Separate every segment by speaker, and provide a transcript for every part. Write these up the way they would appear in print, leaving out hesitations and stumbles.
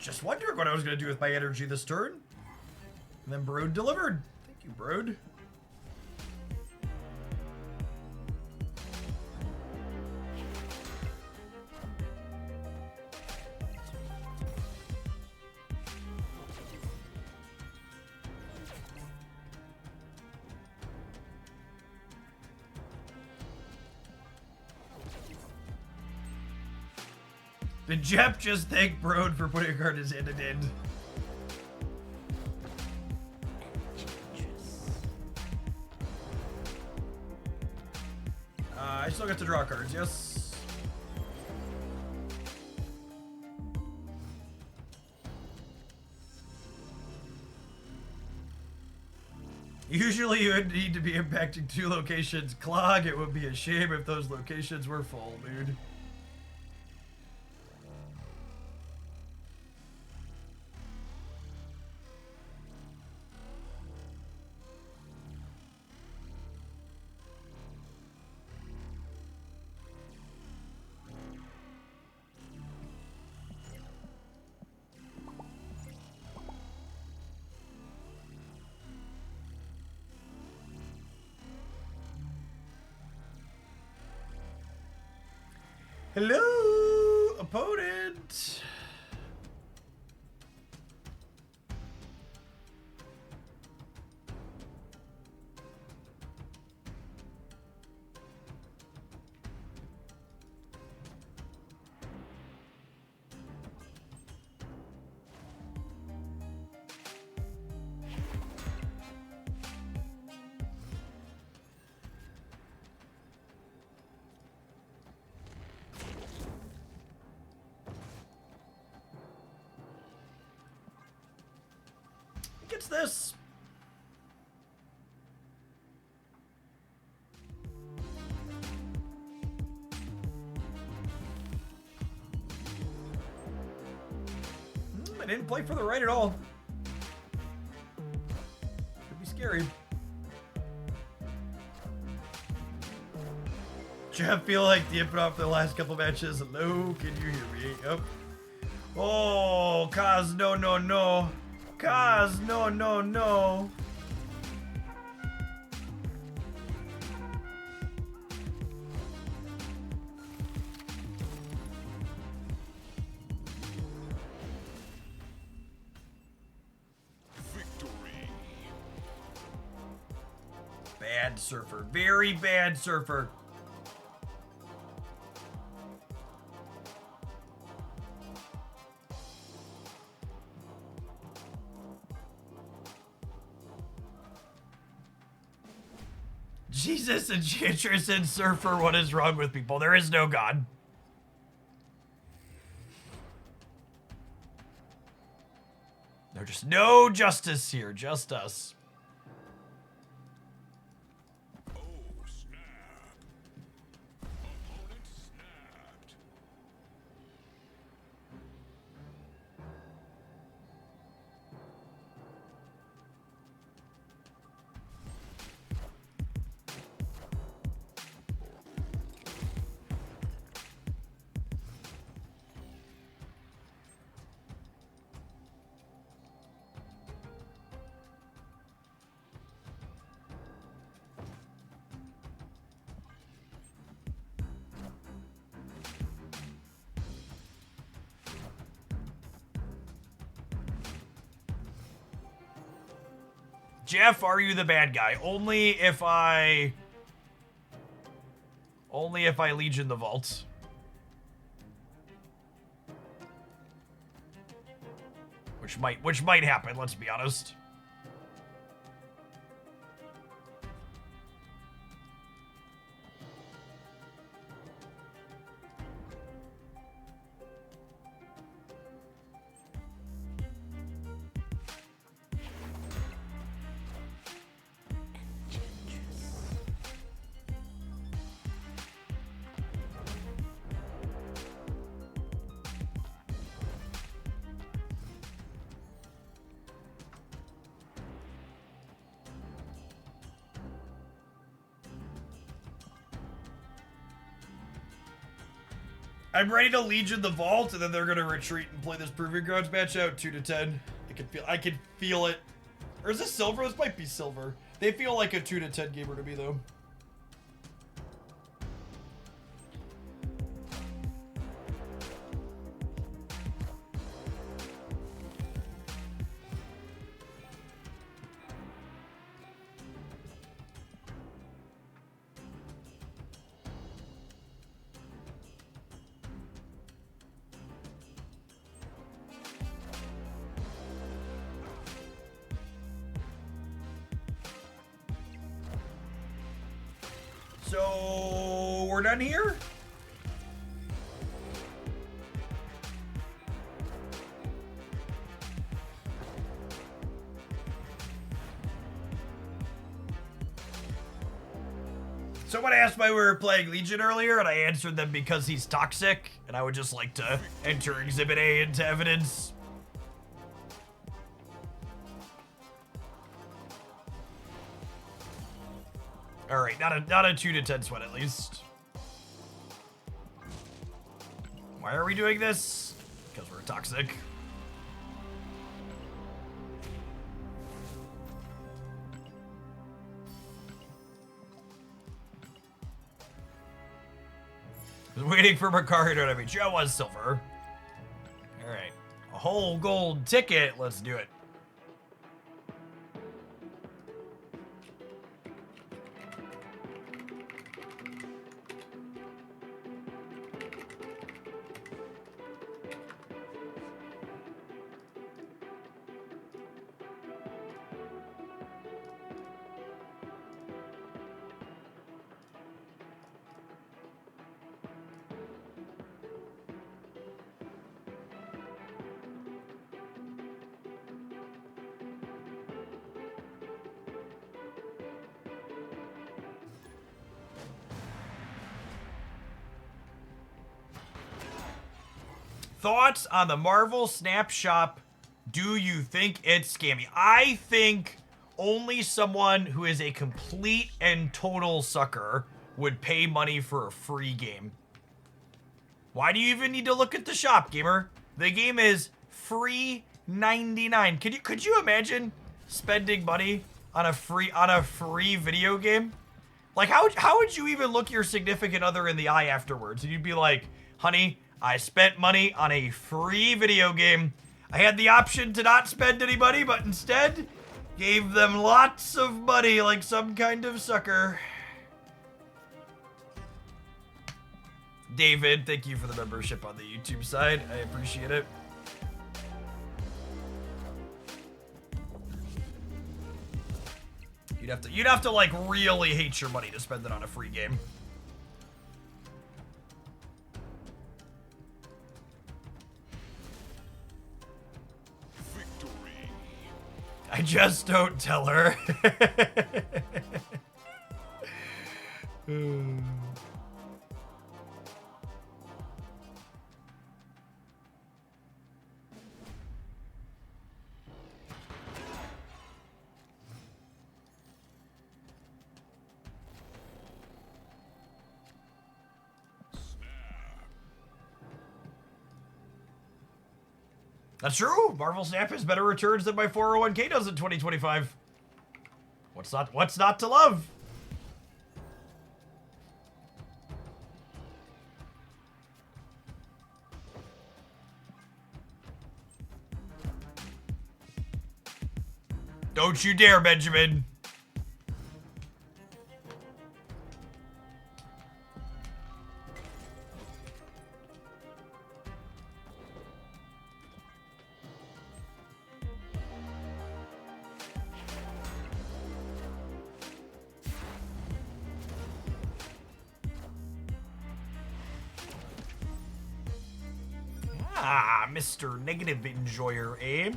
Speaker 1: just wondering what I was going to do with my energy this turn. And then Brood delivered. Thank you, Brood. Did Jep just thank Brood for putting a card in his hand and end? I still get to draw cards, yes. Usually you would need to be impacting 2 locations. Clog, it would be a shame if those locations were full, dude. Hello, opponent. Gets this. I didn't play for the right at all. Could be scary. Jeff, feel like the input off the last couple matches. Hello, can you hear me? Yep. Oh, Kaz, no, no, no. Kaz, no, no, no.
Speaker 2: Victory.
Speaker 1: Bad surfer. Very bad surfer. Jesus, Enchantress and Surfer, what is wrong with people? There is no God. There's just no justice here, just us.
Speaker 2: Oh, snap. Opponent snapped.
Speaker 1: Jeff, are you the bad guy? Only if I Legion the vault. Which might happen, let's be honest. I'm ready to Legion the Vault, and then they're gonna retreat and play this Proving Grounds match out 2-10. I can feel it. Or is this silver? This might be silver. They feel like a 2-10 gamer to me though. So we're done here? Someone asked why we were playing Legion earlier, and I answered them because he's toxic, and I would just like to enter Exhibit A into evidence. Alright, not a 2-10 sweat at least. Why are we doing this? Because we're toxic. I was waiting for Macari to be. Joe was silver. Alright. A whole gold ticket. Let's do it. Thoughts on the Marvel Snap Shop? Do you think it's scammy? I think only someone who is a complete and total sucker would pay money for a free game. Why do you even need to look at the shop, gamer? The game is free 99. Could you imagine spending money on a free video game? Like how would you even look your significant other in the eye afterwards? And you'd be like, honey, I spent money on a free video game. I had the option to not spend any money, but instead gave them lots of money like some kind of sucker. David, thank you for the membership on the YouTube side. I appreciate it. You'd have to like really hate your money to spend it on a free game. I just don't tell her. That's true. Marvel Snap has better returns than my 401k does in 2025. What's not to love? Don't you dare, Benjamin. Ah, Mr. Negative Enjoyer, eh?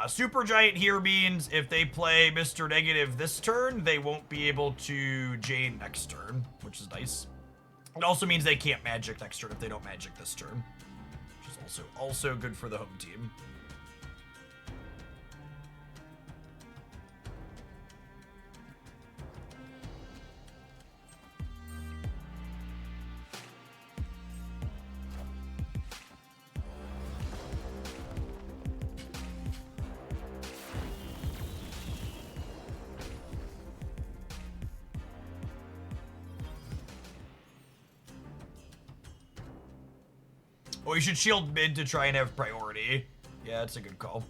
Speaker 1: Supergiant here means if they play Mr. Negative this turn, they won't be able to Jane next turn, which is nice. It also means they can't Magic next turn if they don't Magic this turn, which is also good for the home team. Oh, you should shield mid to try and have priority. Yeah, that's a good call.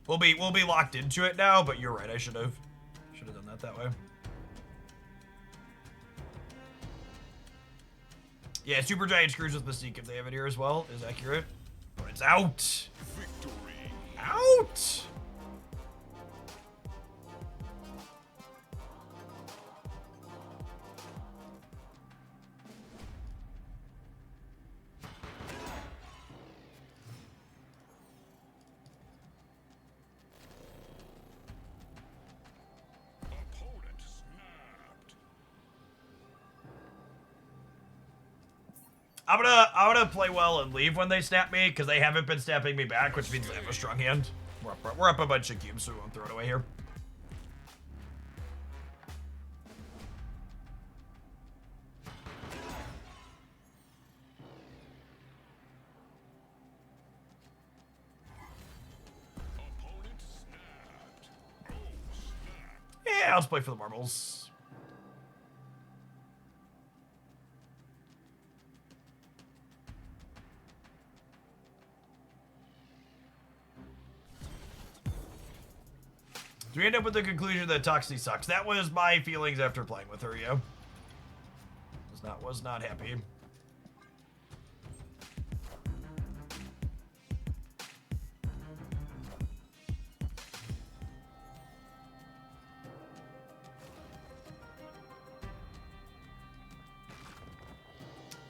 Speaker 1: We'll be locked into it now, but you're right. I should have done that way. Yeah, Super Giant screws with Mystique if they have it here as well. Is accurate. But it's out.
Speaker 2: Victory.
Speaker 1: Out.
Speaker 2: Opponent snapped.
Speaker 1: I'm gonna play well and leave when they snap me because they haven't been snapping me back, which means they have a strong hand. We're up a bunch of cubes, so we won't throw it away here.
Speaker 2: Opponent snapped. Oh, snap.
Speaker 1: Yeah, let's play for the marbles. Do we end up with the conclusion that Toxie sucks? That was my feelings after playing with her, yeah. Was not happy.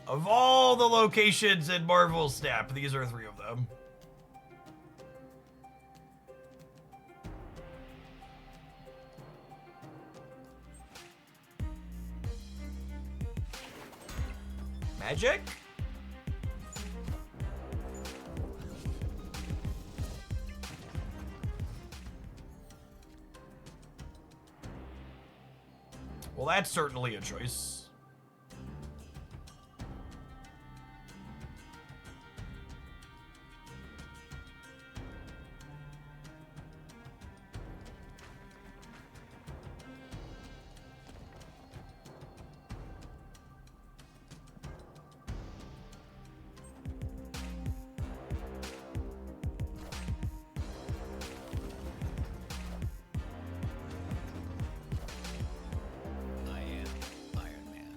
Speaker 1: Of all the locations in Marvel Snap, these are 3 of them. Magic? Well, that's certainly a choice.
Speaker 3: I am Iron Man.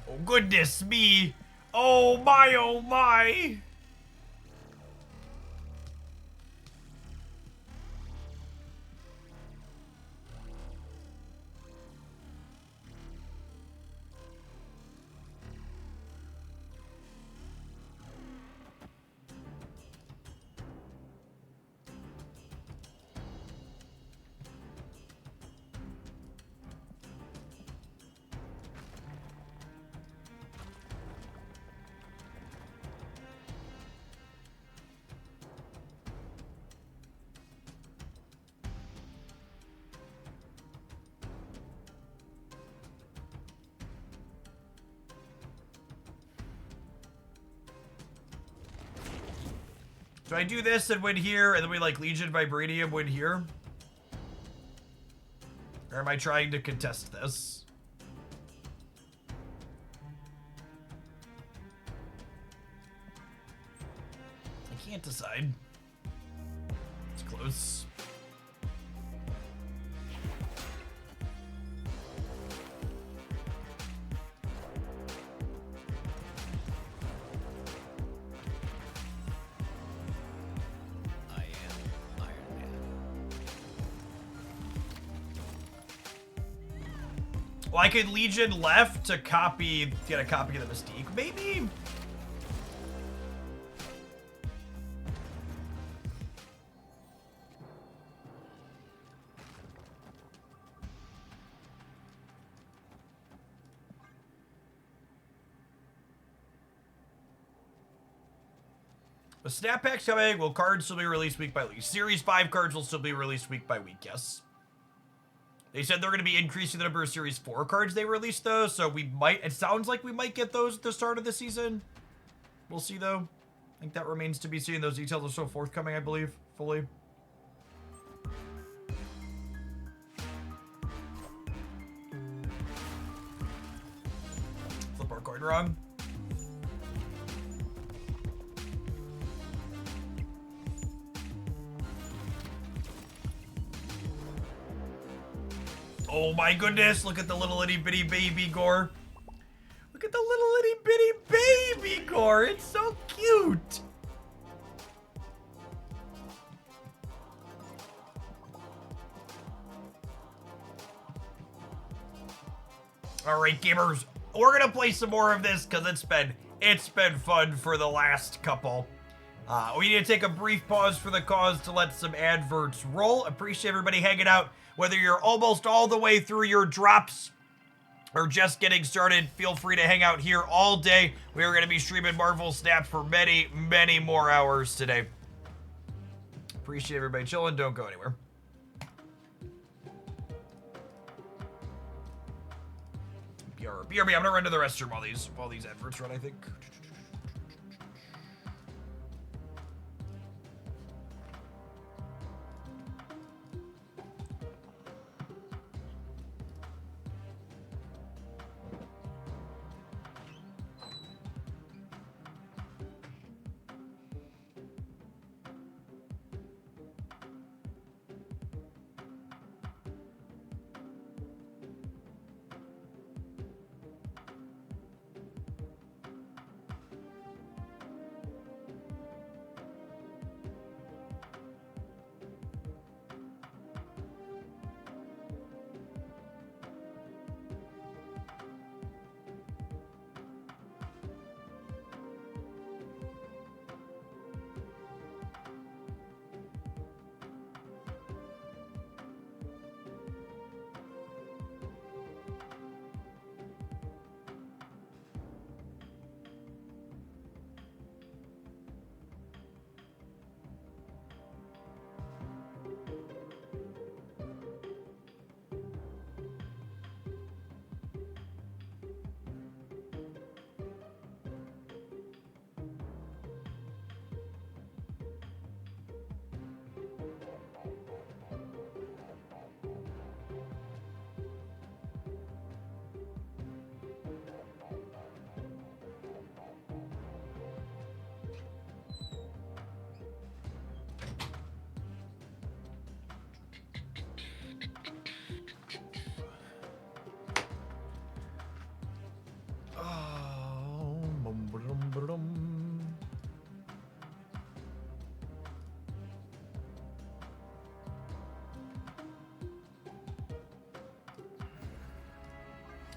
Speaker 1: Oh, goodness me. Oh, my, oh, my. Do I do this and win here, and then we like Legion Vibranium win here? Or am I trying to contest this? I can't decide. It's close.
Speaker 3: I am Iron Man.
Speaker 1: Well, I could Legion left to get a copy of the Mystique, maybe? With Snap Packs coming, will cards still be released week by week? Series 5 cards will still be released week by week, yes. They said they're going to be increasing the number of Series 4 cards they released, though, so we might... It sounds like we might get those at the start of the season. We'll see, though. I think that remains to be seen. Those details are still forthcoming, I believe, fully. more coin wrong. Oh my goodness, look at the little itty bitty baby gore. Look at the little itty bitty baby gore. It's so cute. All right, gamers, we're gonna play some more of this because it's been fun for the last couple. We need to take a brief pause for the cause to let some adverts roll. Appreciate everybody hanging out. Whether you're almost all the way through your drops or just getting started, feel free to hang out here all day. We are going to be streaming Marvel Snap for many, many more hours today. Appreciate everybody chilling. Don't go anywhere. BRB. I'm going to run to the restroom while these adverts run, I think.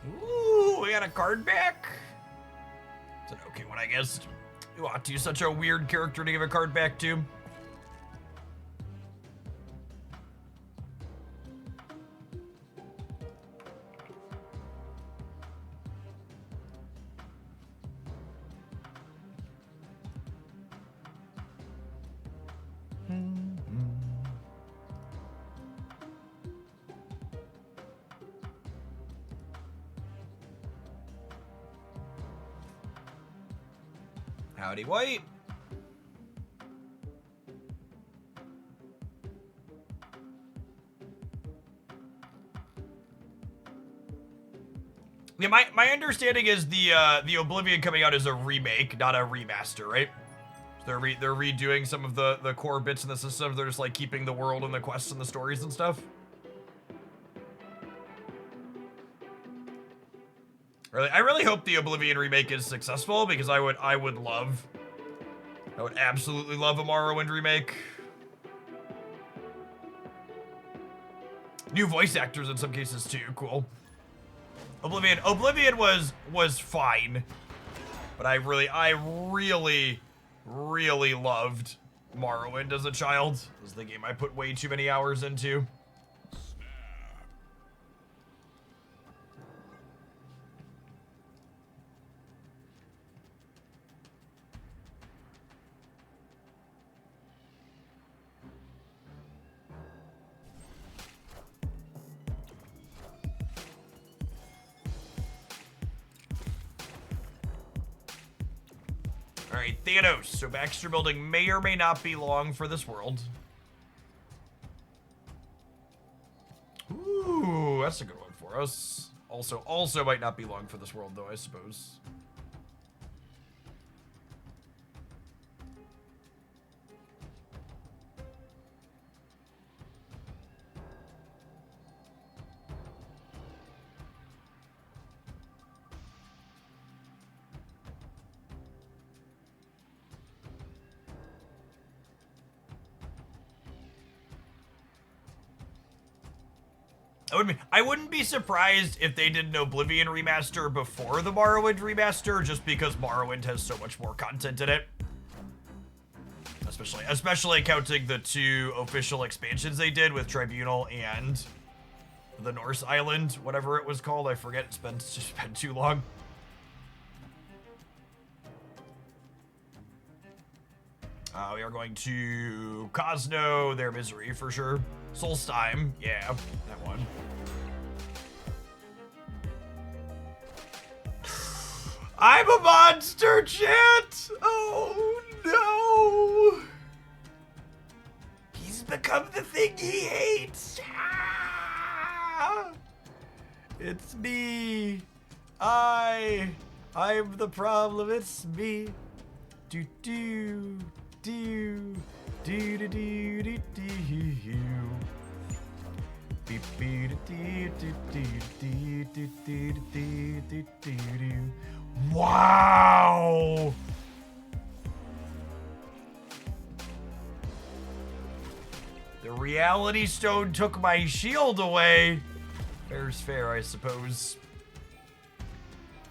Speaker 1: Ooh, we got a card back. It's an okay one, I guess. Uatu, such a weird character to give a card back to. Howdy, White. Yeah, my understanding is the Oblivion coming out is a remake, not a remaster, right? So they're redoing some of the core bits in the system. They're just like keeping the world and the quests and the stories and stuff. I really hope the Oblivion remake is successful because I would absolutely love a Morrowind remake. New voice actors in some cases too. Cool. Oblivion was fine, but I really loved Morrowind as a child. It was the game I put way too many hours into. Alright, Thanos. So Baxter Building may or may not be long for this world. Ooh, that's a good one for us. Also might not be long for this world, though, I suppose. I wouldn't be surprised if they did an Oblivion remaster before the Morrowind remaster, just because Morrowind has so much more content in it. Especially counting the 2 official expansions they did with Tribunal and the Norse Island, whatever it was called. I forget. It's just been too long. We are going to Cosno, Their Misery for sure. Solstheim, yeah, that one. I'm a monster, chat! Oh no! He's become the thing he hates! Ah! It's me! I'm the problem, it's me! Do do do do do do do do. Beep beep do do do do do do do do do. Wow! The Reality Stone took my shield away. Fair's fair, I suppose.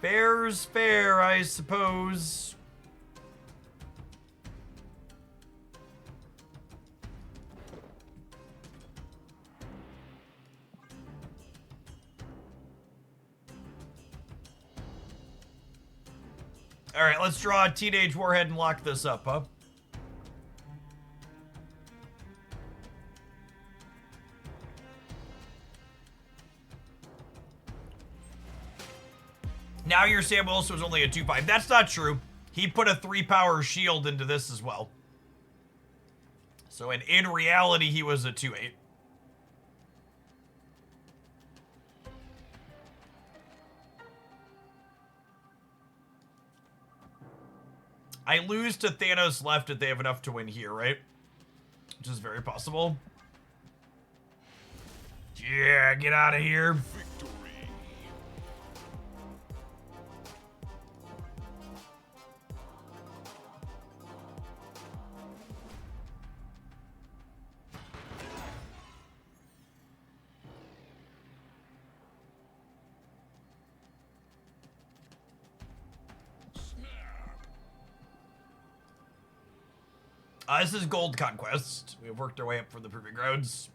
Speaker 1: Fair's fair, I suppose. All right, let's draw a Teenage Warhead and lock this up, huh? Now your Sam Wilson was only a 2-5. That's not true. He put a 3-power shield into this as well. So in reality, he was a 2-8. I lose to Thanos left if they have enough to win here, right? Which is very possible. Yeah, get out of here.
Speaker 2: Victory.
Speaker 1: This is Gold Conquest. We have worked our way up from the Proving Grounds.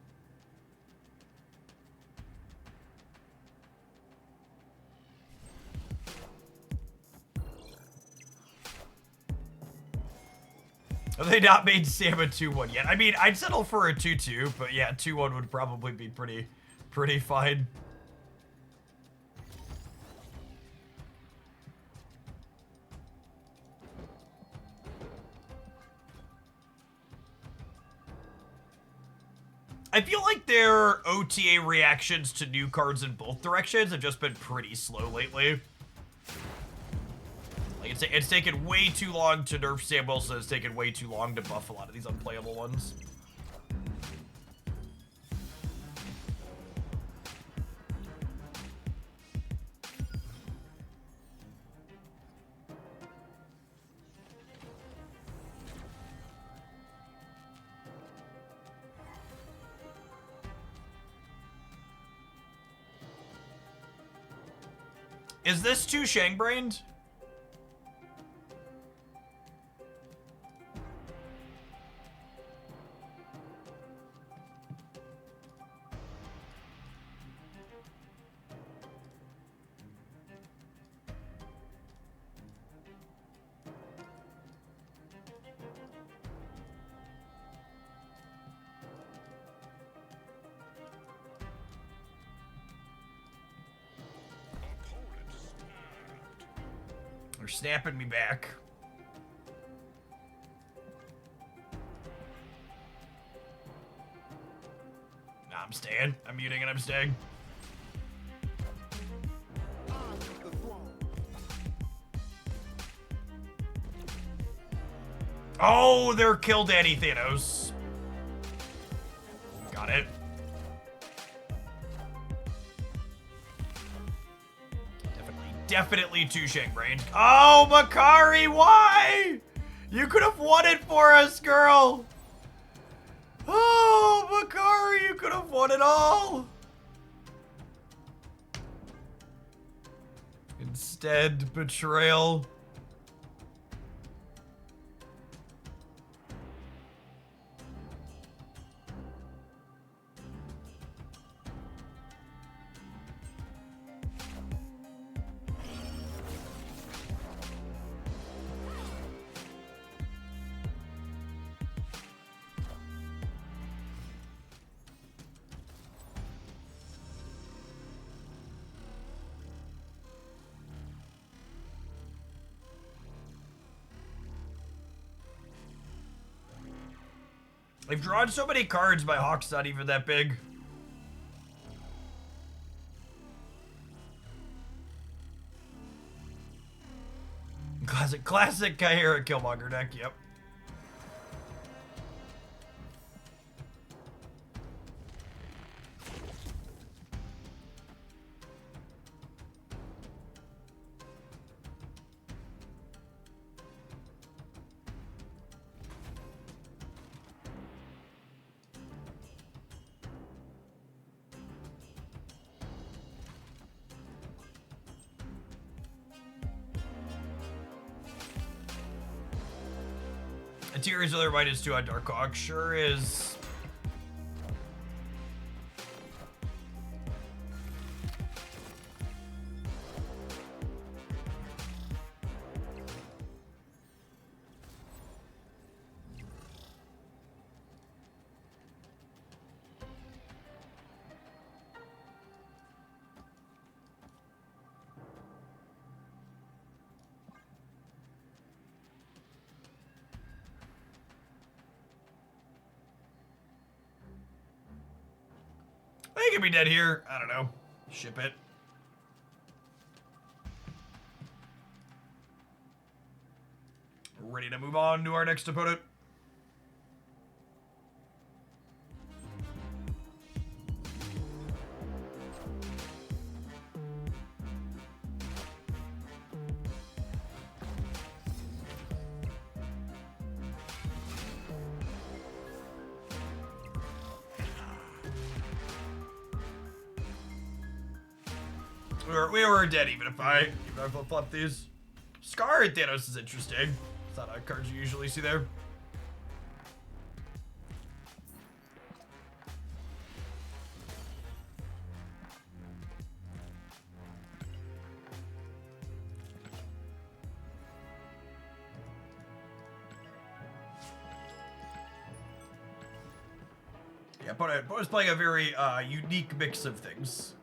Speaker 1: Have they not made Sam a 2-1 yet? I mean, I'd settle for a 2-2, but yeah, 2-1 would probably be pretty fine. I feel like their OTA reactions to new cards in both directions have just been pretty slow lately. Like, it's taken way too long to nerf Sam Wilson. It's taken way too long to buff a lot of these unplayable ones. Is this too Shang-brained? They're snapping me back. Nah, I'm staying. I'm muting and I'm staying. Oh, they're Kill Danny Thanos. Got it. Definitely too Shang-brained. Oh, Makari, why? You could have won it for us, girl. Oh, Makari, you could have won it all. instead. Betrayal. I've drawn so many cards, my Hawk's not even that big. Classic Kyhera Killmonger deck, yep. Interior's other -2 on Dark Hawk sure is. They could be dead here. I don't know. Ship it. Ready to move on to our next opponent. We were dead even if I flip-flop these. Scar at Thanos is interesting. It's not a card you usually see there. Yeah, but was playing a very unique mix of things.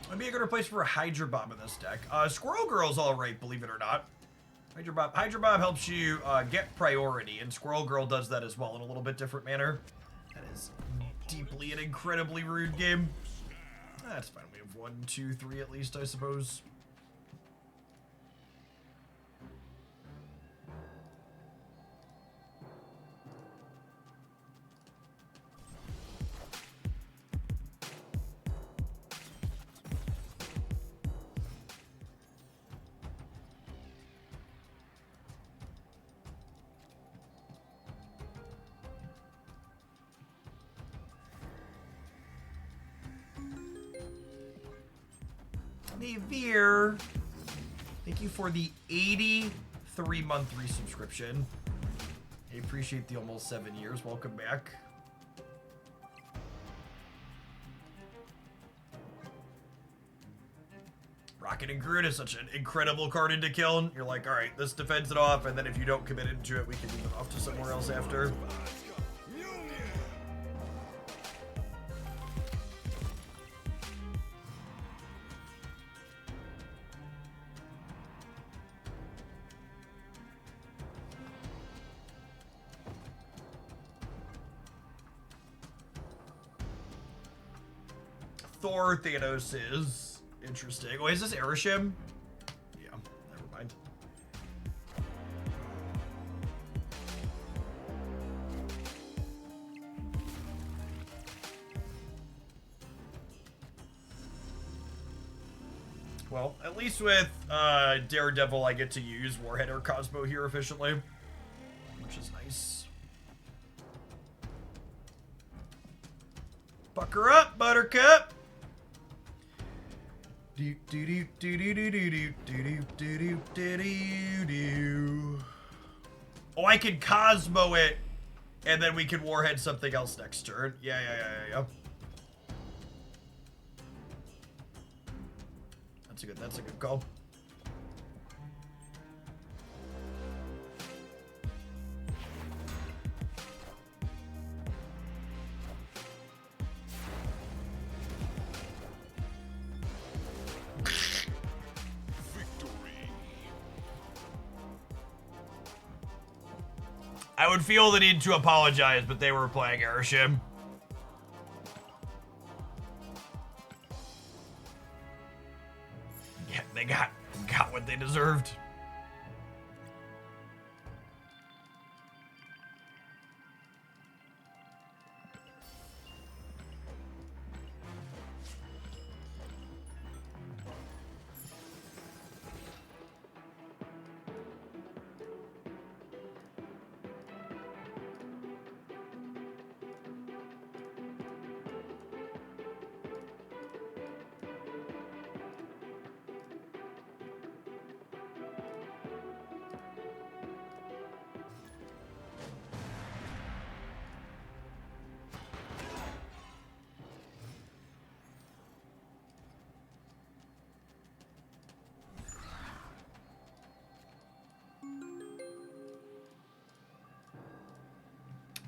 Speaker 1: Would be a good replacement for a Hydra Bomb in this deck. Squirrel Girl's alright, believe it or not. Hydra Bomb helps you get priority, and Squirrel Girl does that as well in a little bit different manner. That is deeply and incredibly rude game. That's fine. We have 1, 2, 3 at least, I suppose. Veer, thank you for the 83-month resubscription. I appreciate the almost 7 years. Welcome back. Rocket and Groot is such an incredible card into kill. You're like, all right, this defends it off, and then if you don't commit into it, we can move it off to somewhere else after. Thor Thanos is interesting. Oh, is this Erishim? Yeah, never mind. Well, at least with Daredevil, I get to use Warhead or Cosmo here efficiently, which is nice. Pucker up, Buttercup. Do do do do do do do do do do do do. Oh, I can Cosmo it, and then we can Warhead something else next turn. Yeah. That's a good call.
Speaker 2: Victory.
Speaker 1: I would feel the need to apologize, but they were playing Airship. Yeah, they got what they deserved.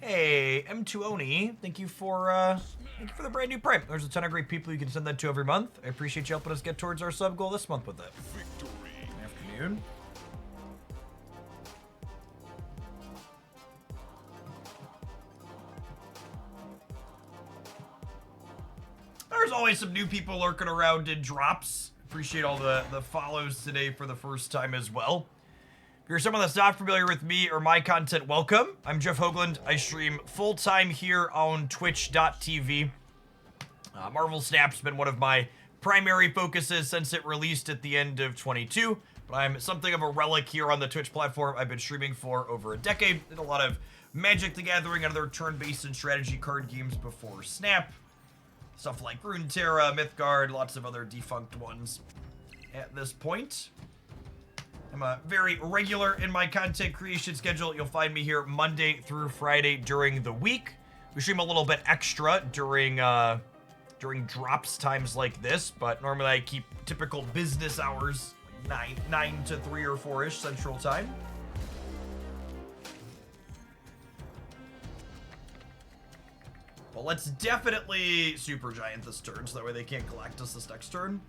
Speaker 1: Hey, M2Oni, thank you for the brand new Prime. There's a ton of great people you can send that to every month. I appreciate you helping us get towards our sub goal this month with it.
Speaker 2: Victory.
Speaker 1: Afternoon. There's always some new people lurking around in drops. Appreciate all the follows today for the first time as well. If you're someone that's not familiar with me or my content, welcome. I'm Jeff Hoagland. I stream full-time here on twitch.tv. Marvel Snap's been one of my primary focuses since it released at the end of 22, but I'm something of a relic here on the Twitch platform. I've been streaming for over a decade. Did a lot of Magic the Gathering and other turn-based and strategy card games before Snap. Stuff like Runeterra, Mythgard, lots of other defunct ones at this point. I'm very regular in my content creation schedule. You'll find me here Monday through Friday during the week. We stream a little bit extra during drops times like this, but normally I keep typical business hours, like 9 to 3 or 4-ish Central Time. Well, let's definitely Supergiant this turn, so that way they can't collect us this next turn.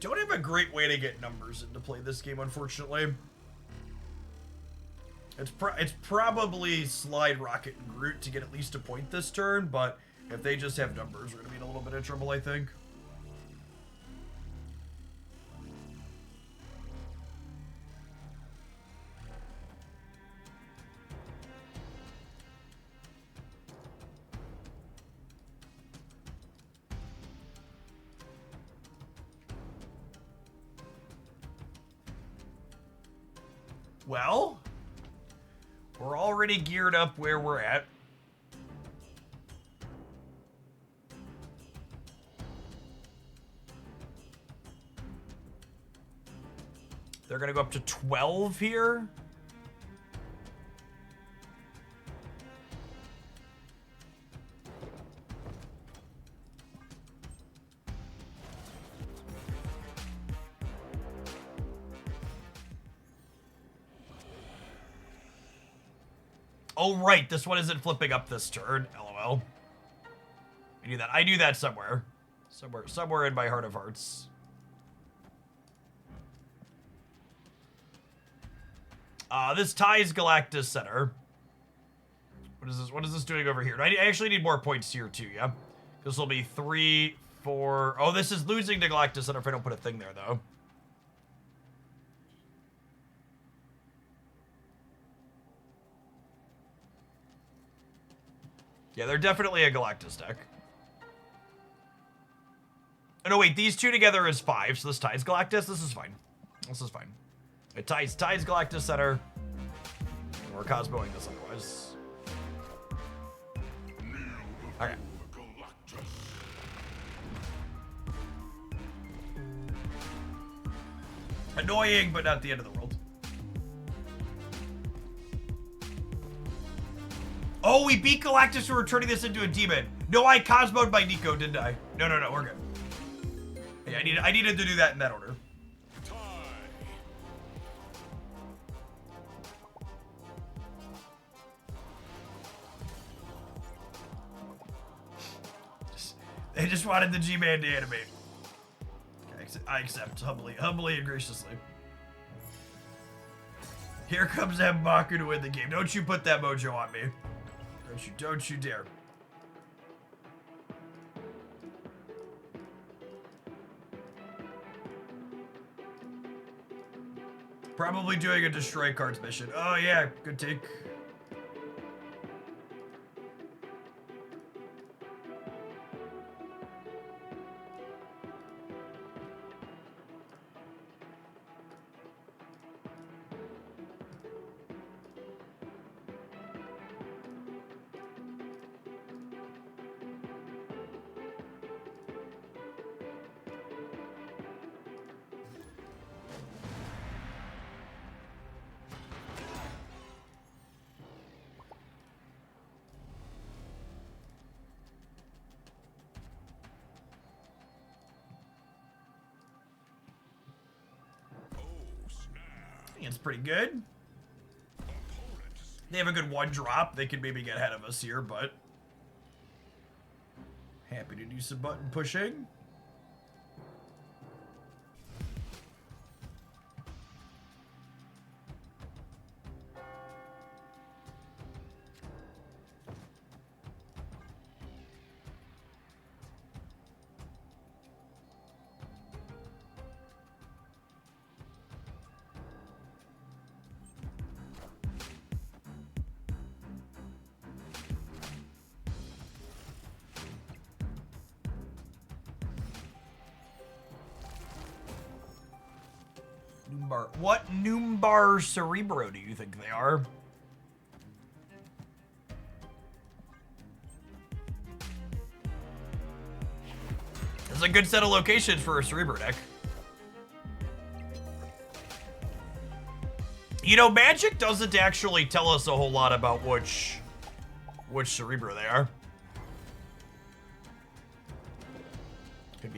Speaker 1: Don't have a great way to get numbers into play this game, unfortunately. It's probably Slide, Rocket, and Groot to get at least a point this turn, but if they just have numbers, we're going to be in a little bit of trouble, I think. Well, we're already geared up where we're at. They're going to go up to 12 here. Oh, right. This one isn't flipping up this turn. LOL. I knew that. I knew that somewhere. Somewhere in my heart of hearts. This ties Galactus Center. What is this? What is this doing over here? I actually need more points here too, yeah? This will be 3, 4... Oh, this is losing to Galactus Center if I don't put a thing there, though. Yeah, they're definitely a Galactus deck. Oh, no, wait. These two together is 5, so this ties Galactus. This is fine. This is fine. It ties Galactus Center. We're Cosmoing this otherwise. Okay. Annoying, but not the end of the world. Oh, we beat Galactus, so we're turning this into a demon. No, I Cosmoed by Nico, didn't I? No, we're good. Yeah, I needed to do that in that order. They just wanted the G-Man to animate. Okay, I accept, humbly and graciously. Here comes M'Baku to win the game. Don't you put that mojo on me. Don't you dare. Probably doing a destroy cards mission. Oh yeah, good take. It's pretty good. They have a good 1-drop. They could maybe get ahead of us here, but happy to do some button pushing. What Noombar Cerebro do you think they are? That's a good set of locations for a Cerebro deck. You know, Magic doesn't actually tell us a whole lot about which Cerebro they are.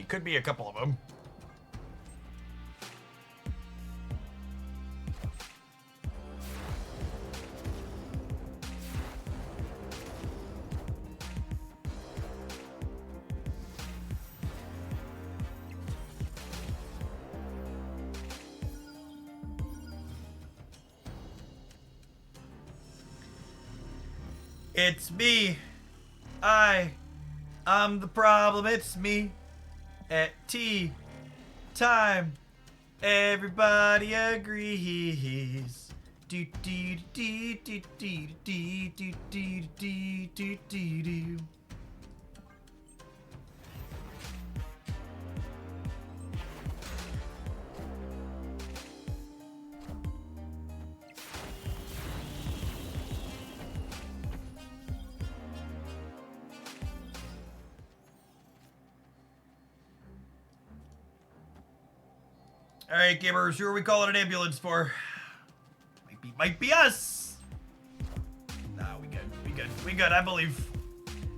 Speaker 1: Could be a couple of them. It's me. I'm the problem. It's me. At tea time, everybody agrees. Do do do do do do do do do do do do. All right, gamers, who are we calling an ambulance for? Might be us. Nah, we good. I believe.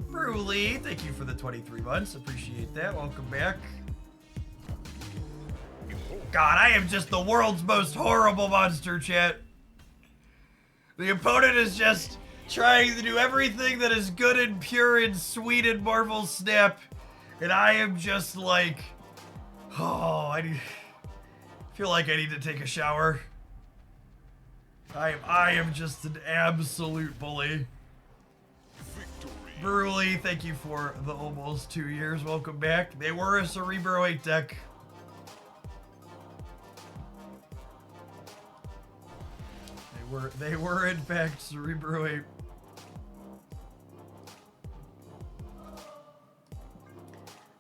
Speaker 1: Bruli, thank you for the 23 months. Appreciate that. Welcome back. God, I am just the world's most horrible monster, chat. The opponent is just trying to do everything that is good and pure and sweet in Marvel Snap, And I am just like, oh, feel like I need to take a shower. I am just an absolute bully.
Speaker 2: Victory.
Speaker 1: Burley, thank you for the almost 2 years. Welcome back. They were a Cerebro 8 deck. They were in fact Cerebro 8.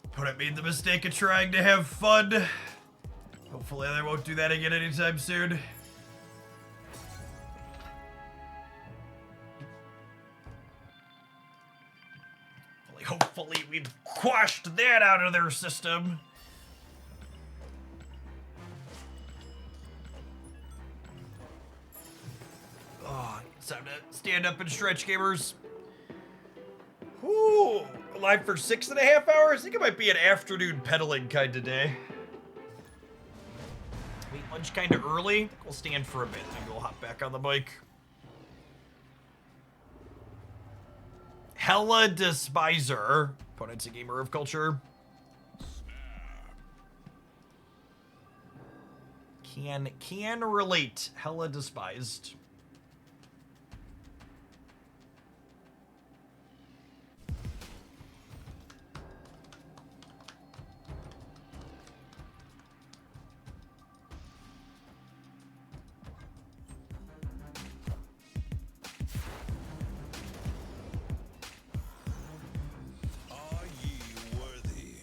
Speaker 1: Opponent made the mistake of trying to have fun. Hopefully they won't do that again anytime soon. Hopefully we've quashed that out of their system. Oh, it's time to stand up and stretch, gamers. Ooh, live for 6.5 hours? I think it might be an afternoon pedaling kind of day. We ate lunch kind of early. I think we'll stand for a bit, then we'll hop back on the bike. Hella Despiser. Opponent's a gamer of culture. Can relate. Hella despised.
Speaker 2: Are ye worthy?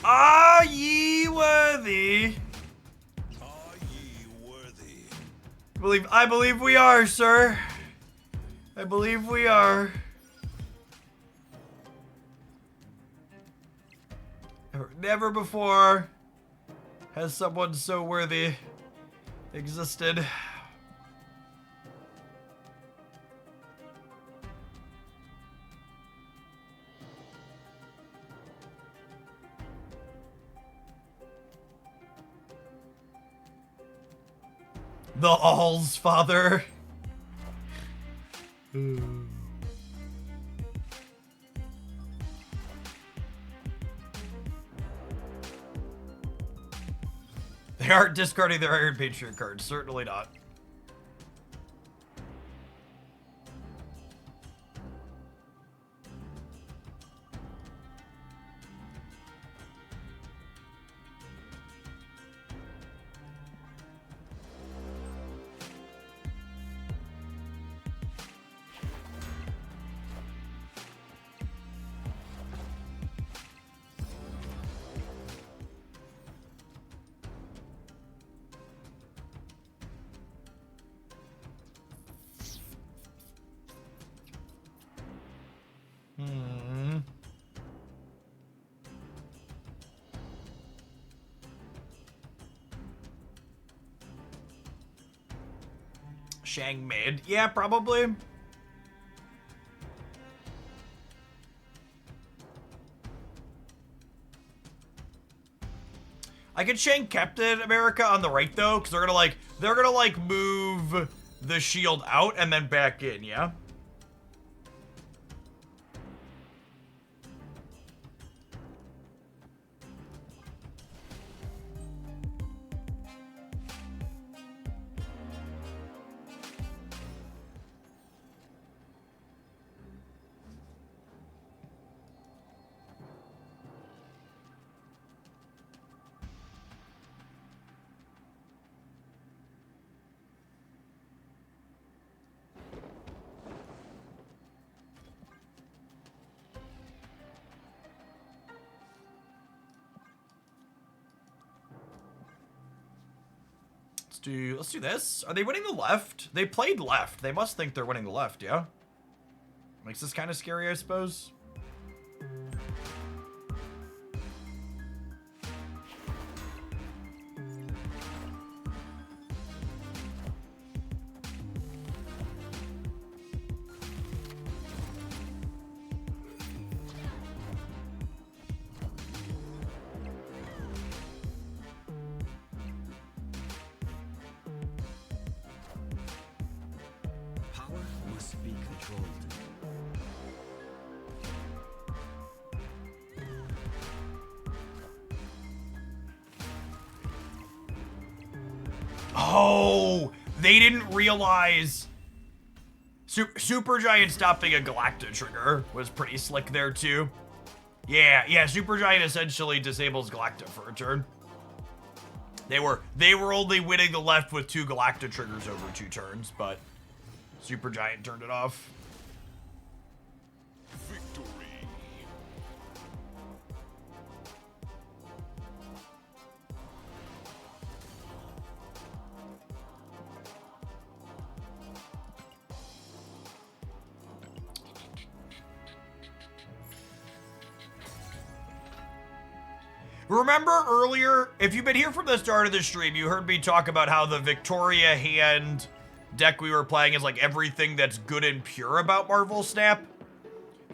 Speaker 2: Are ye worthy? Are ye worthy?
Speaker 1: Are ye worthy?
Speaker 2: Are ye worthy?
Speaker 1: I believe we are, sir. I believe we are. Never before has someone so worthy existed. The All's Father. They aren't discarding their Iron Patriot cards. Certainly not. Shang mid. Yeah, probably. I could Shang Captain America on the right though, because they're gonna like move the shield out and then back in, yeah? Let's do this. Are they winning the left? They played left. They must think they're winning the left, yeah? Makes this kind of scary, I suppose. Oh, they didn't realize Supergiant stopping a Galacta trigger was pretty slick there too. Yeah, Supergiant essentially disables Galacta for a turn. They were only winning the left with 2 Galacta triggers over 2 turns, but Supergiant turned it off.
Speaker 2: Victory.
Speaker 1: Remember earlier, if you've been here from the start of the stream, you heard me talk about how the Victoria hand deck we were playing is like everything that's good and pure about Marvel Snap.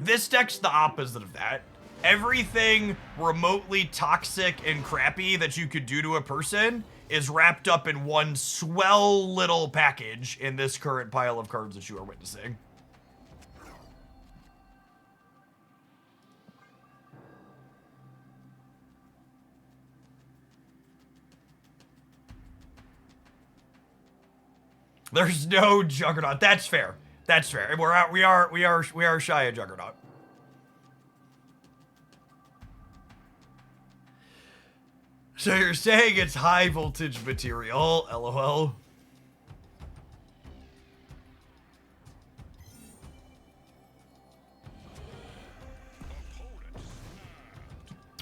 Speaker 1: This deck's the opposite of that. Everything remotely toxic and crappy that you could do to a person is wrapped up in one swell little package in this current pile of cards that you are witnessing. There's no Juggernaut. That's fair. That's fair. We're out. We are shy of Juggernaut. So you're saying it's high voltage material? LOL.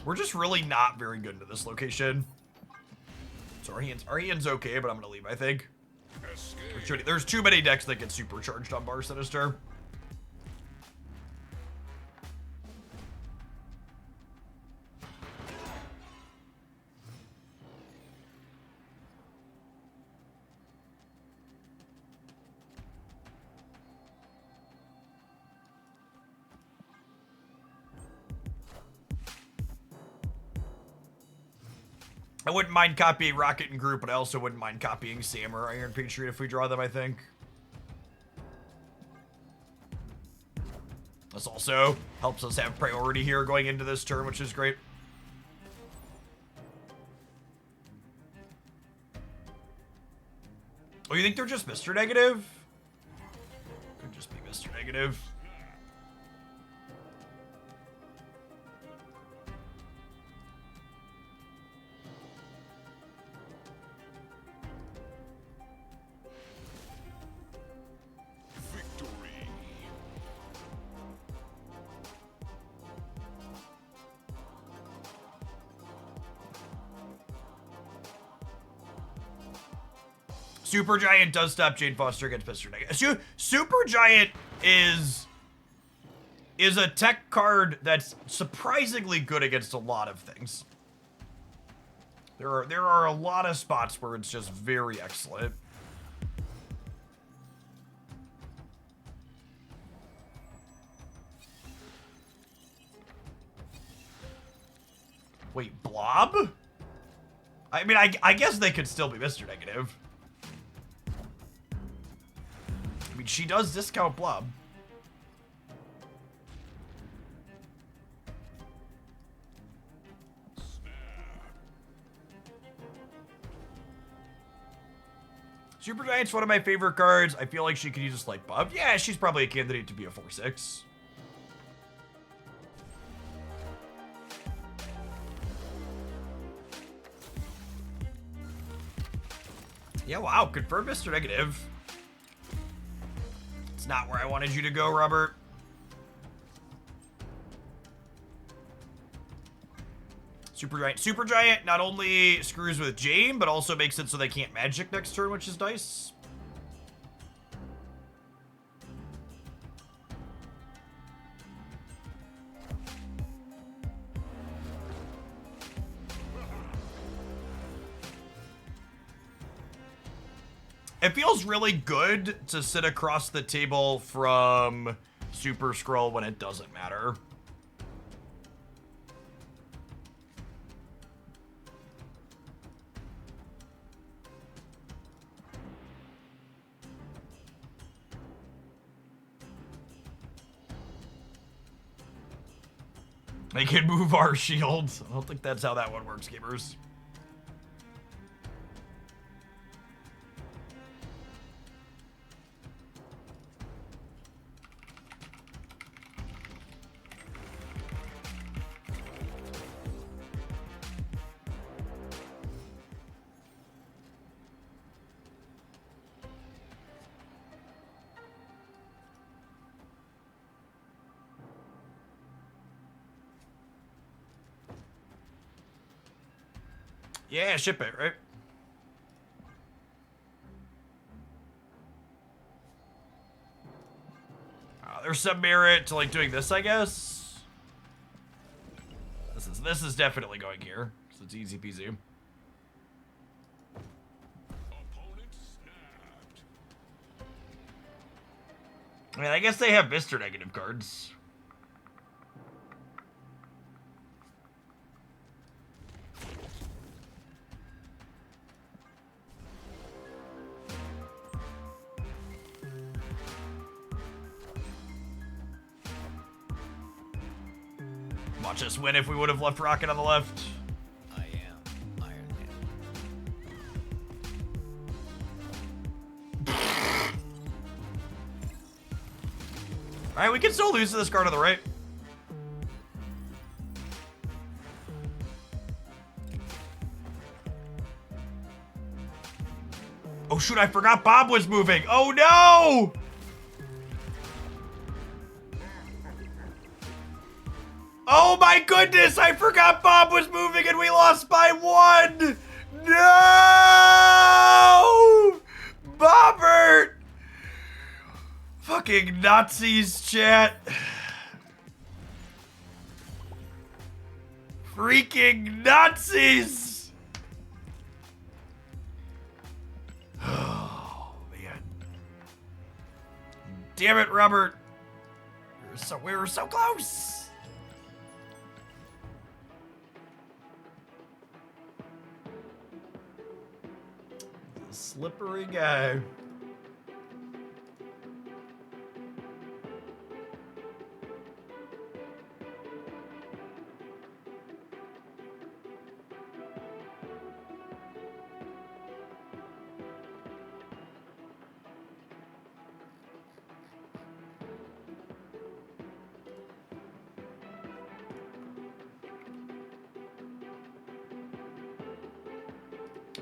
Speaker 1: We're just really not very good into this location. So Arheon's okay, but I'm gonna leave, I think. There's too many decks that get supercharged on Bar Sinister. I wouldn't mind copying Rocket and Groot, but I also wouldn't mind copying Sam or Iron Patriot if we draw them, I think. This also helps us have priority here going into this turn, which is great. Oh, you think they're just Mr. Negative? Could just be Mr. Negative. Supergiant does stop Jane Foster against Mr. Negative. Supergiant is a tech card that's surprisingly good against a lot of things. There are a lot of spots where it's just very excellent. Wait, Blob? I mean, I guess they could still be Mr. Negative. I mean, she does discount Blob. Supergiant's one of my favorite cards. I feel like she could use a slight buff. Yeah, she's probably a candidate to be a 4/6. Yeah, wow, confirmed Mr. Negative. It's not where I wanted you to go, Robert. Supergiant not only screws with Jane, but also makes it so they can't magic next turn, which is nice. It feels really good to sit across the table from Super Skrull when it doesn't matter. They can move our shields. I don't think that's how that one works, gamers. Yeah, ship it, right? There's some merit to like doing this, I guess. This is definitely going here, so it's easy peasy. I mean, I guess they have Mr. Negative cards. Watch us win if we would have left Rocket on the left.
Speaker 3: I am Iron Man.
Speaker 1: Alright, we can still lose to this card on the right. Oh shoot, I forgot Bob was moving. Oh no! Oh my goodness, I forgot Bob was moving and we lost by 1! No! Bobbert! Fucking Nazis, chat. Freaking Nazis! Oh, man. Damn it, Robert. We were so close. Slippery guy.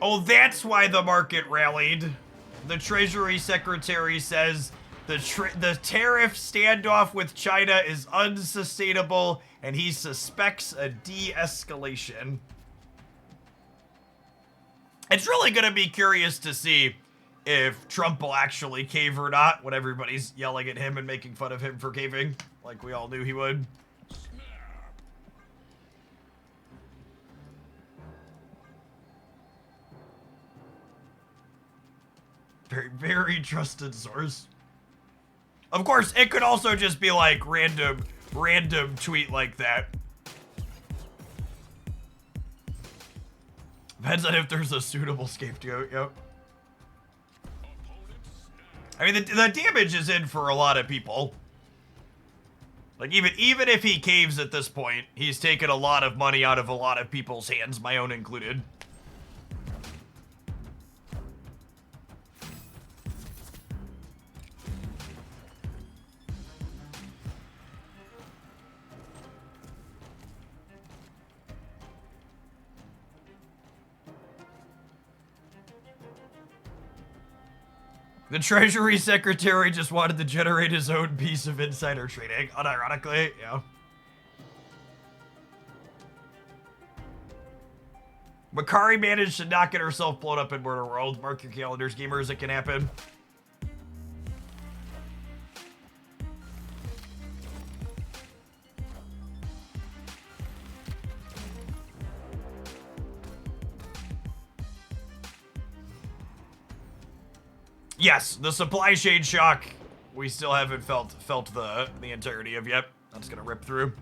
Speaker 1: Oh, that's why the market rallied. The Treasury Secretary says the tariff standoff with China is unsustainable, and he suspects a de-escalation. It's really gonna be curious to see if Trump will actually cave or not when everybody's yelling at him and making fun of him for caving, like we all knew he would. Very, very trusted source. Of course, it could also just be like random tweet like that. Depends on if there's a suitable scapegoat, yep. I mean, the damage is in for a lot of people. Like, even if he caves at this point, he's taken a lot of money out of a lot of people's hands, my own included. The Treasury Secretary just wanted to generate his own piece of insider trading, unironically, yeah. Makari managed to not get herself blown up in Murder World. Mark your calendars, gamers, it can happen. Yes, the supply chain shock we still haven't felt the entirety of yet. That's gonna rip through.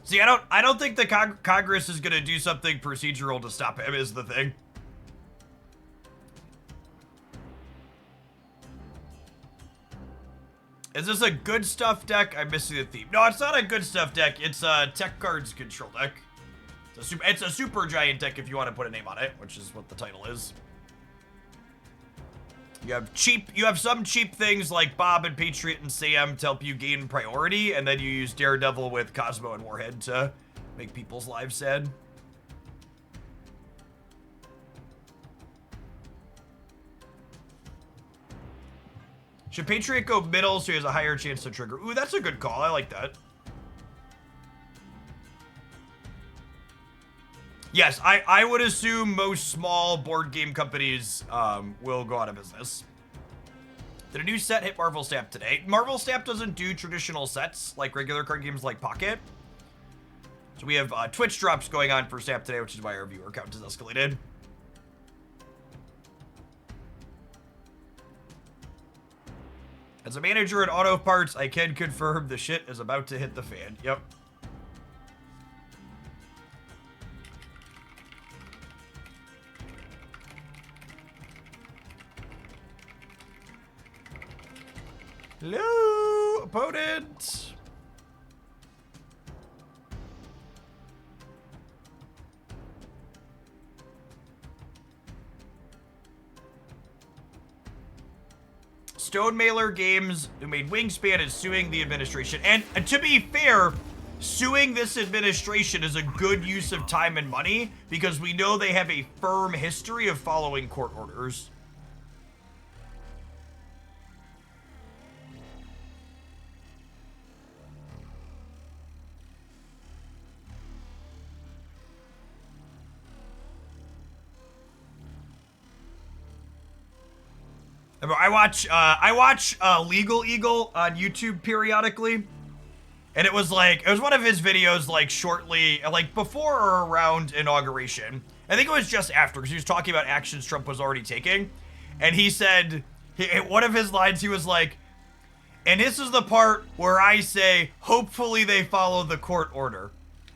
Speaker 1: See, I don't think the Congress is gonna do something procedural to stop him, is the thing. Is this a good stuff deck? I'm missing the theme. No, it's not a good stuff deck. It's a tech cards control deck. It's a super giant deck if you want to put a name on it, which is what the title is. You have some cheap things like Bob and Patriot and Sam to help you gain priority, and then you use Daredevil with Cosmo and Warhead to Make people's lives sad. Should Patriot go middle so he has a higher chance to trigger? Ooh, that's a good call. I like that. Yes, I would assume most small board game companies will go out of business. Did a new set hit Marvel Snap today? Marvel Snap doesn't do traditional sets like regular card games like Pocket. So we have Twitch drops going on for Snap today, which is why our viewer count has escalated. As a manager at Auto Parts, I can confirm the shit is about to hit the fan. Yep. Hello, opponent. Stone Mailer Games, who made Wingspan, is suing the administration. And to be fair, suing this administration is a good use of time and money because we know they have a firm history of following court orders. I watch Legal Eagle on YouTube periodically, and it was one of his videos like shortly, like before or around inauguration. I think it was just after, because he was talking about actions Trump was already taking, and he said, one of his lines, he was like, and this is the part where I say, hopefully they follow the court order.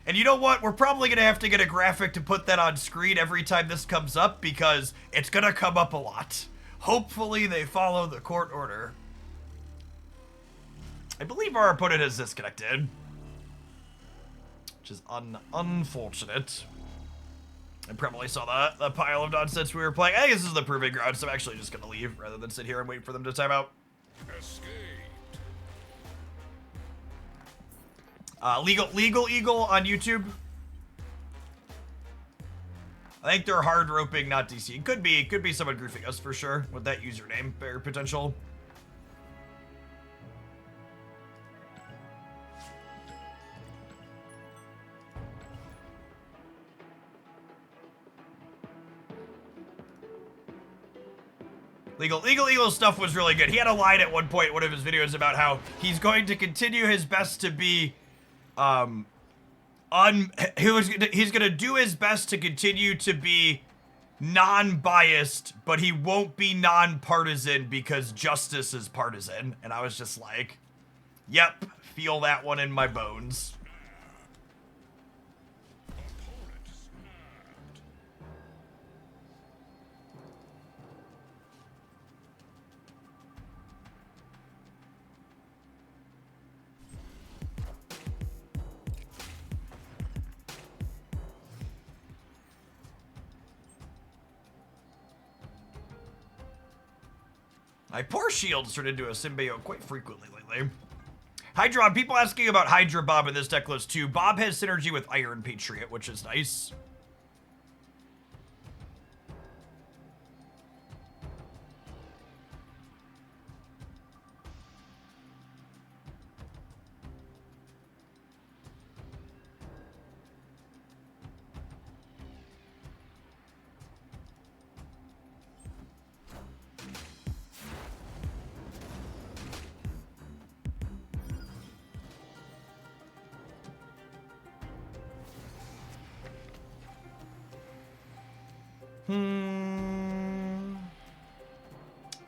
Speaker 1: And you know what? We're probably going to have to get a graphic to put that on screen every time this comes up, because it's going to come up a lot. Hopefully they follow the court order. I believe our opponent has disconnected, which is unfortunate. I probably saw the pile of nonsense we were playing. I think this is the proving ground, so I'm actually just going to leave rather than sit here and wait for them to time out. Legal Eagle on YouTube. I think they're hard roping, not DC. It could be someone goofing us for sure with that username. Very potential. Legal Eagle stuff was really good. He had a line at one point in one of his videos about how he's going to continue his best to be he's gonna do his best to continue to be non-biased, but he won't be non-partisan because justice is partisan. And I was just like, yep, feel that one in my bones. My poor shields turned into a symbiote quite frequently lately. Hydra, people asking about Hydra Bob in this deck list too. Bob has synergy with Iron Patriot, which is nice.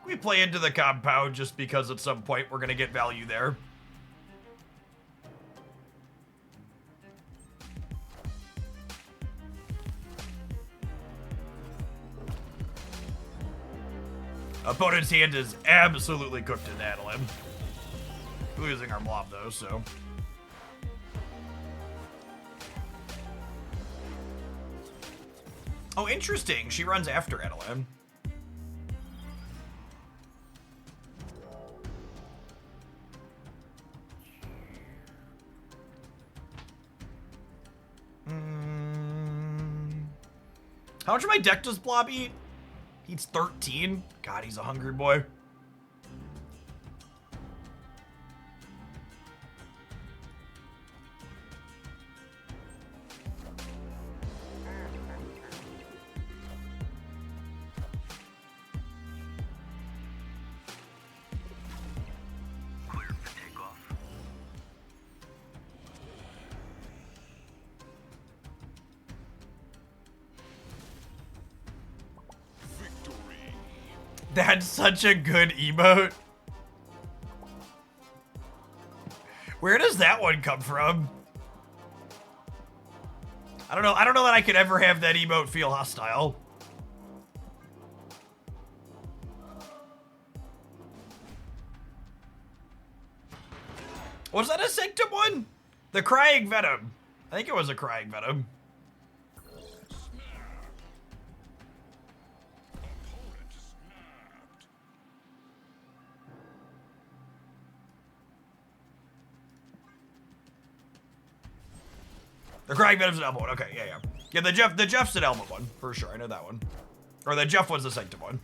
Speaker 1: We play into the compound just because at some point we're gonna get value there. Opponent's hand is absolutely cooked in Adeline. Losing our blob though, so. Oh, interesting. She runs after Adeline. How much of my deck does Blob eat? He eats 13. God, he's a hungry boy. That's such a good emote. Where does that one come from? I don't know. I don't know that I could ever have that emote feel hostile. Was that a Sanctum one? The Crying Venom. I think it was a Crying Venom. The Crying Venom's an Elmo one. Okay, yeah. Yeah, the Jeff's an Elmo one, for sure. I know that one. Or the Jeff was the Sanctum one.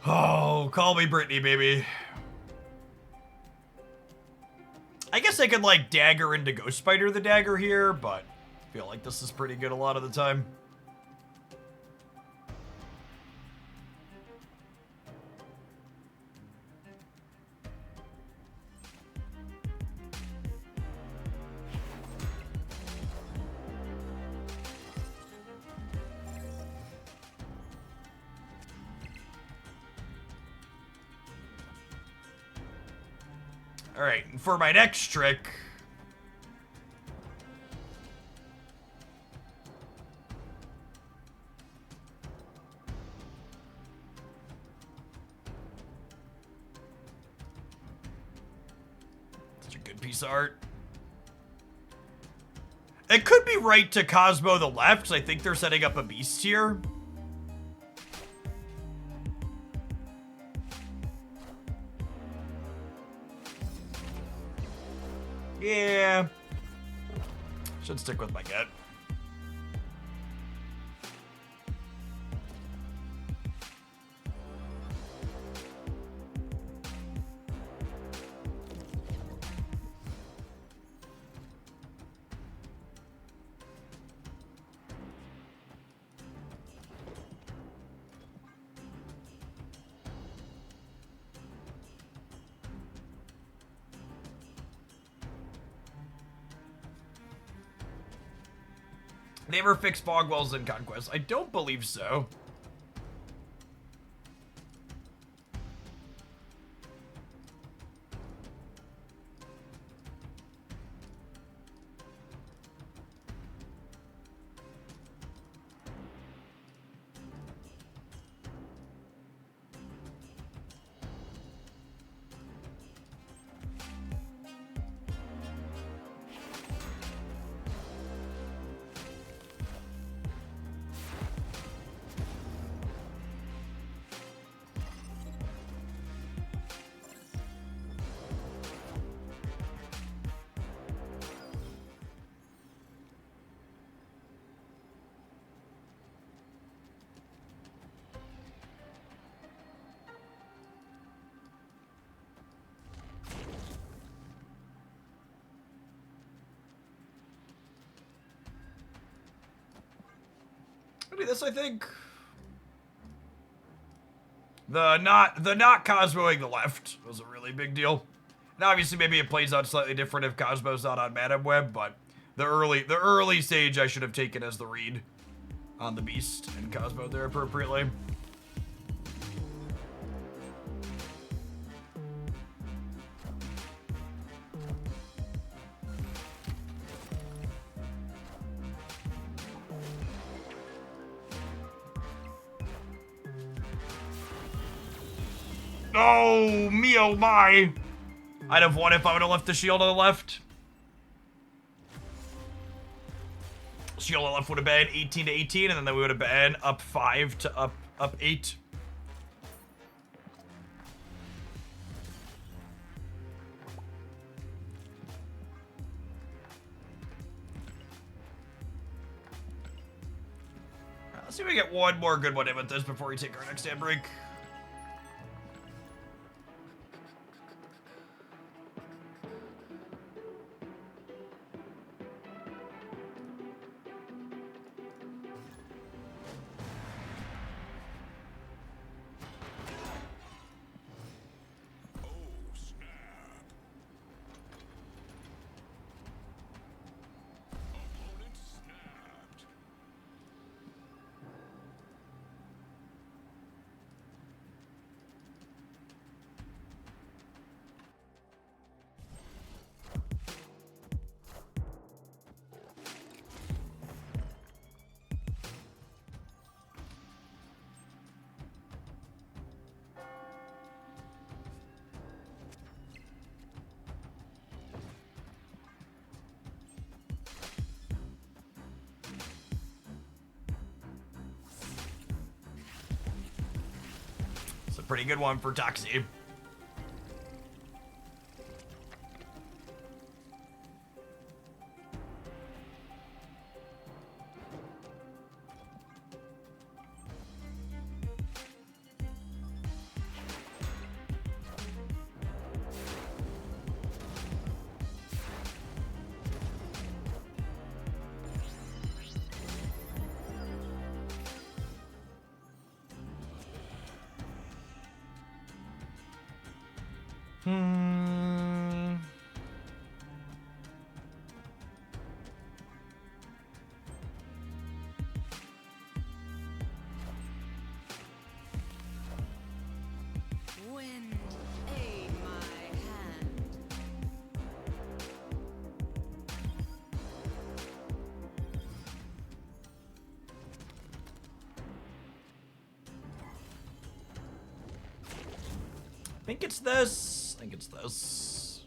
Speaker 1: Oh, call me Brittany, baby. I guess I could, like, dagger into Ghost Spider the dagger here, but I feel like this is pretty good a lot of the time. All right, for my next trick, such a good piece of art. It could be right to Cosmo the left, because I think they're setting up a beast here. Yeah. Should stick with my gut. They ever fix Bogwells in Conquest? I don't believe so. I'll do this, I think. The not Cosmoing the left was a really big deal. And obviously maybe it plays out slightly different if Cosmo's not on Madam Web, but the early stage I should have taken as the read on the Beast and Cosmo there appropriately. Oh, me oh my. I'd have won if I would have left the shield on the left. GLF would have been 18 to 18, and then we would have been up 5 to up 8. Let's see if we get one more good one in with this before we take our next ad break. Pretty good one for Toxie.
Speaker 4: Wind, aid my hand.
Speaker 1: I think it's this. I think it's this.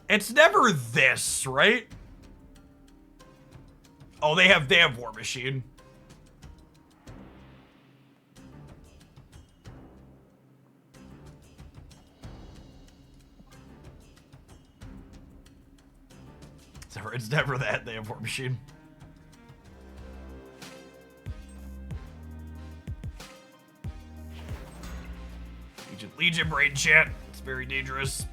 Speaker 1: It's never this, right? Oh, they have War Machine. It's never that. They have War Machine. Legion brain chat. It's very dangerous.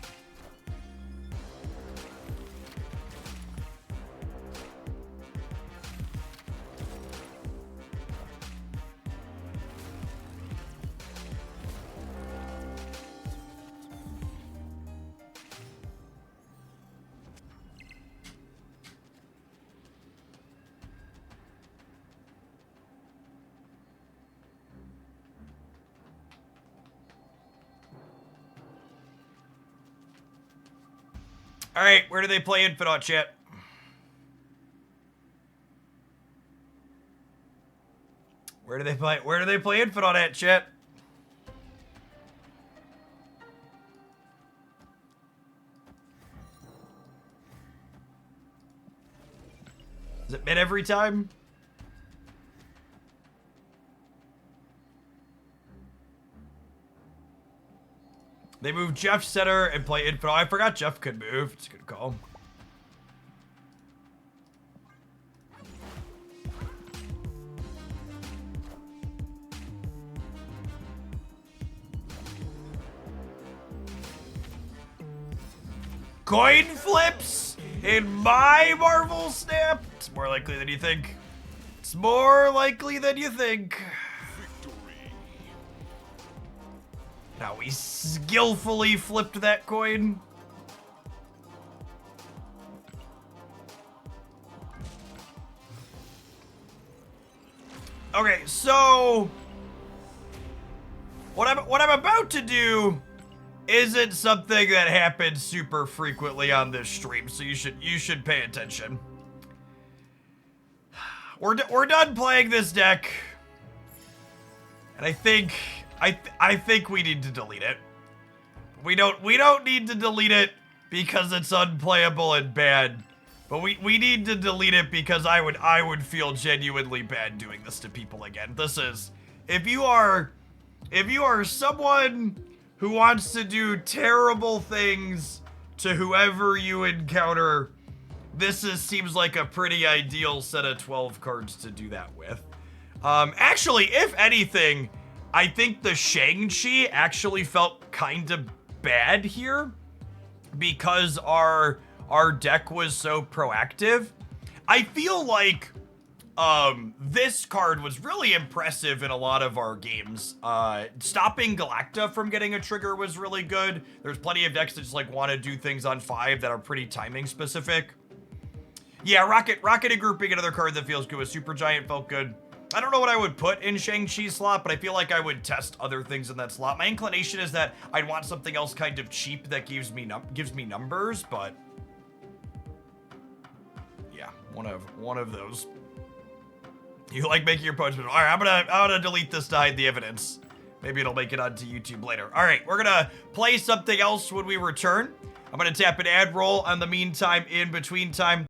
Speaker 1: All right, where do they play Infinite, chat? Where do they play Infinite at, chat? Is it mid every time? They move Jeff center and play Infinite. I forgot Jeff could move. It's a good call. Coin flips in my Marvel Snap. It's more likely than you think. It's more likely than you think. Now we skillfully flipped that coin. Okay, so what I'm about to do isn't something that happens super frequently on this stream, so you should pay attention. we're done playing this deck. And I think we need to delete it. We don't need to delete it because it's unplayable and bad. But we need to delete it because I would feel genuinely bad doing this to people again. This is if you are someone who wants to do terrible things to whoever you encounter, this seems like a pretty ideal set of 12 cards to do that with. Actually, if anything, I think the Shang-Chi actually felt kind of bad here because our deck was so proactive. I feel like this card was really impressive in a lot of our games. Stopping Galacta from getting a trigger was really good. There's plenty of decks that just like want to do things on 5 that are pretty timing specific. Yeah, Rocket and grouping, another card that feels good with Supergiant felt good. I don't know what I would put in Shang-Chi's slot, but I feel like I would test other things in that slot. My inclination is that I'd want something else kind of cheap that gives me numbers, but yeah, one of those. You like making your punishment. All right, I'm gonna delete this to hide the evidence. Maybe it'll make it onto YouTube later. All right, we're gonna play something else when we return. I'm gonna tap an ad roll on the meantime in between time.